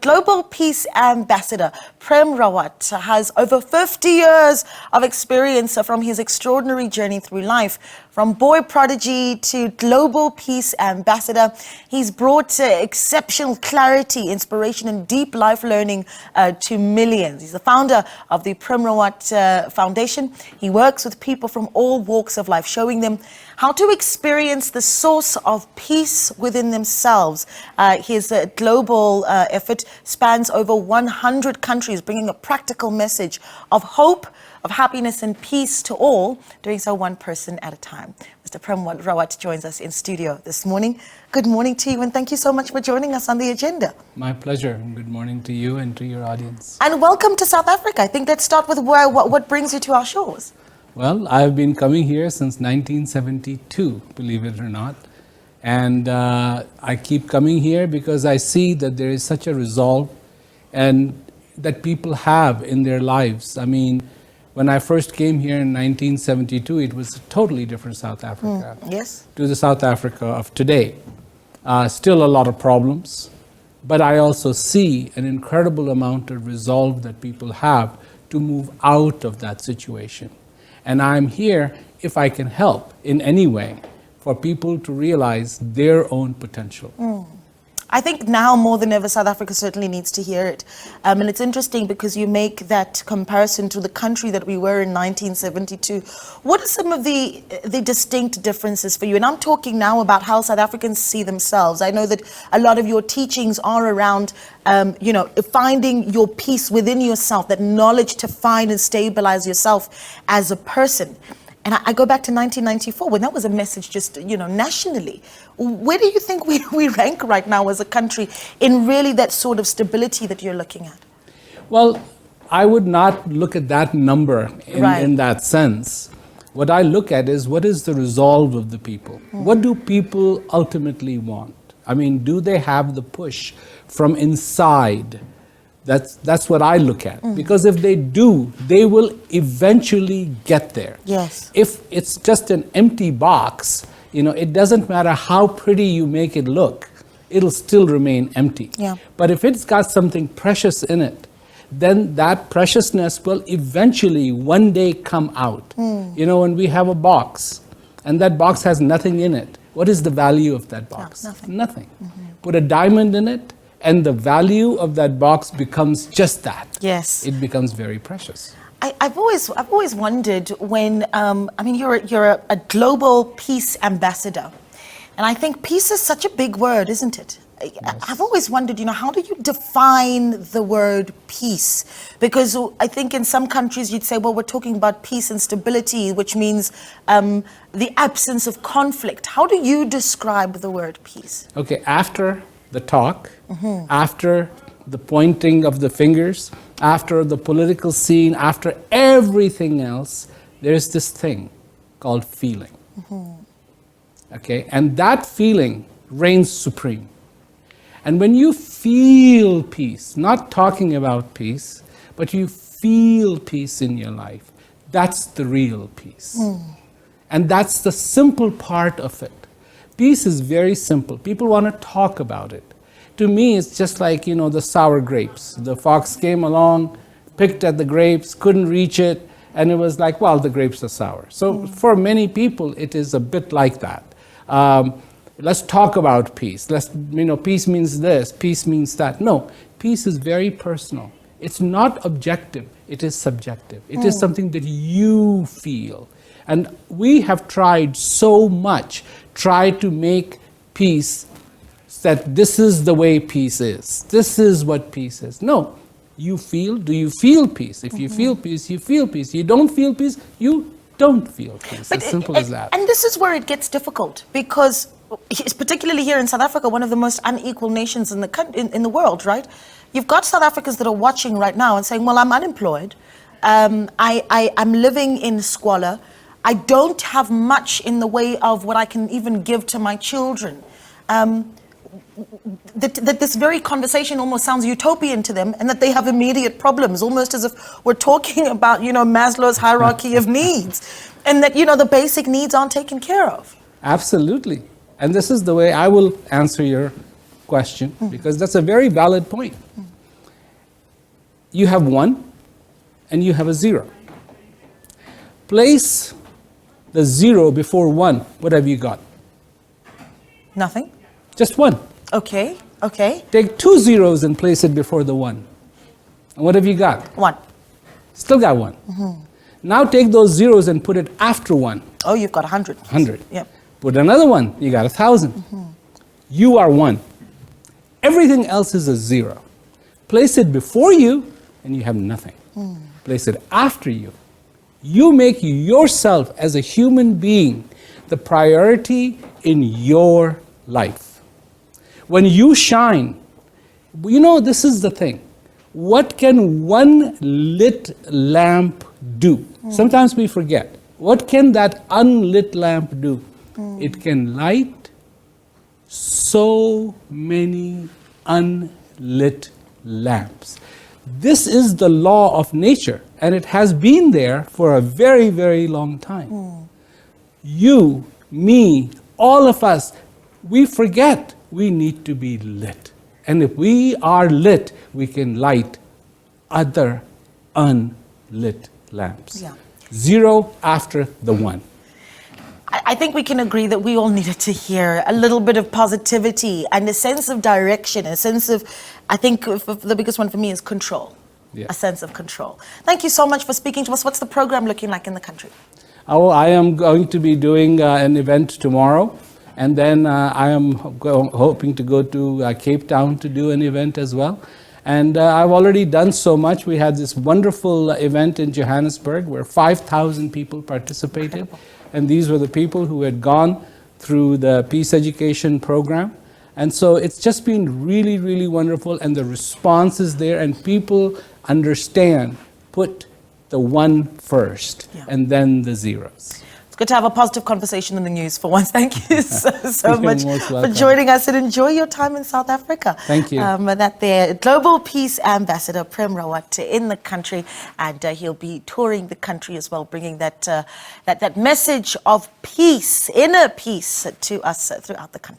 Global Peace Ambassador Prem Rawat has over 50 years of experience from his extraordinary journey through life. From boy prodigy to Global Peace Ambassador, he's brought exceptional clarity, inspiration and deep life learning to millions. He's the founder of the Prem Rawat Foundation. He works with people from all walks of life, showing them how to experience the source of peace within themselves. His global effort spans over 100 countries, bringing a practical message of hope, of happiness and peace to all, doing so one person at a time. Mr. Prem Rawat joins us in studio this morning. Good morning to you, and thank you so much for joining us on the agenda. My pleasure. Good morning to you and to your audience. And welcome to South Africa. I think let's start with what brings you to our shores. Well, I've been coming here since 1972, believe it or not. And I keep coming here because I see that there is such a resolve and that people have in their lives. I mean, when I first came here in 1972, it was a totally different South Africa to the South Africa of today. Still a lot of problems, but I also see an incredible amount of resolve that people have to move out of that situation. And I'm here, if I can help in any way, for people to realize their own potential. I think now more than ever, South Africa certainly needs to hear it. And it's interesting because you make that comparison to the country that we were in 1972. What are some of the distinct differences for you? And I'm talking now about how South Africans see themselves. I know that a lot of your teachings are around, finding your peace within yourself, that knowledge to find and stabilize yourself as a person. And I go back to 1994 when that was a message just, nationally. Where do you think we rank right now as a country in really that sort of stability that you're looking at? Well, I would not look at that number in that sense. What I look at is what is the resolve of the people? What do people ultimately want? I mean, do they have the push from inside? That's what I look at. Because if they do, they will eventually get there. Yes. If it's just an empty box, it doesn't matter how pretty you make it look, it'll still remain empty. Yeah. But if it's got something precious in it, then that preciousness will eventually one day come out. When we have a box and that box has nothing in it, what is the value of that box? Nothing. Put a diamond in it, and the value of that box becomes just that. Yes. It becomes very precious. I've always wondered when, you're a global peace ambassador. And I think peace is such a big word, isn't it? Yes. I've always wondered, how do you define the word peace? Because I think in some countries you'd say, well, we're talking about peace and stability, which means the absence of conflict. How do you describe the word peace? Okay, after the talk, after the pointing of the fingers, after the political scene, after everything else, there's this thing called feeling. Okay, and that feeling reigns supreme. And when you feel peace, not talking about peace, but you feel peace in your life, that's the real peace. And that's the simple part of it. Peace is very simple. People want to talk about it. To me, it's just like, the sour grapes. The fox came along, picked at the grapes, couldn't reach it, and it was like, well, the grapes are sour. So for many people, it is a bit like that. Let's talk about peace. Peace means this, peace means that. No, peace is very personal. It's not objective, it is subjective. It is something that you feel. And we have tried so much, to make peace that this is the way peace is. This is what peace is. No, do you feel peace? If you feel peace, you feel peace. You don't feel peace, you don't feel peace. As simple as that. And this is where it gets difficult because, particularly here in South Africa, one of the most unequal nations in the world, right? You've got South Africans that are watching right now and saying, well, I'm unemployed. I'm living in squalor. I don't have much in the way of what I can even give to my children. That this very conversation almost sounds utopian to them, and that they have immediate problems, almost as if we're talking about, Maslow's hierarchy of needs, and that, the basic needs aren't taken care of. Absolutely. And this is the way I will answer your question, because that's a very valid point. you have 1 and you have a 0. Place the 0 before 1. What have you got? Nothing. Just 1. Okay. Okay. Take 2 zeros and place it before the 1. And what have you got? 1. Still got 1. Now take those zeros and put it after 1. Oh, you've got 100. 100. Yep. Put another 1, you got 1,000. You are 1. Everything else is a 0. Place it before you and you have nothing. Place it after you. You make yourself as a human being the priority in your life. When you shine, you know, this is the thing. What can one lit lamp do? Sometimes we forget. What can that unlit lamp do? It can light so many unlit lamps. This is the law of nature, and it has been there for a very, very long time. You, me, all of us, we forget we need to be lit. And if we are lit, we can light other unlit lamps. Yeah. 0 after the 1. I think we can agree that we all needed to hear a little bit of positivity and a sense of direction, a sense of, I think the biggest one for me is control. Yeah. A sense of control. Thank you so much for speaking to us. What's the program looking like in the country? Oh, I am going to be doing an event tomorrow, and then I am hoping to go to Cape Town to do an event as well. And I've already done so much. We had this wonderful event in Johannesburg where 5,000 people participated. Incredible. And these were the people who had gone through the Peace Education program. And so it's just been really, really wonderful. And the response is there, and people understand, put the 1 first, and then the zeros. It's good to have a positive conversation in the news for once. Thank you so You're much most for welcome. joining us, and enjoy your time in South Africa. Thank you. That there, Global Peace Ambassador Prem Rawat in the country, and he'll be touring the country as well, bringing that message of peace, inner peace, to us throughout the country.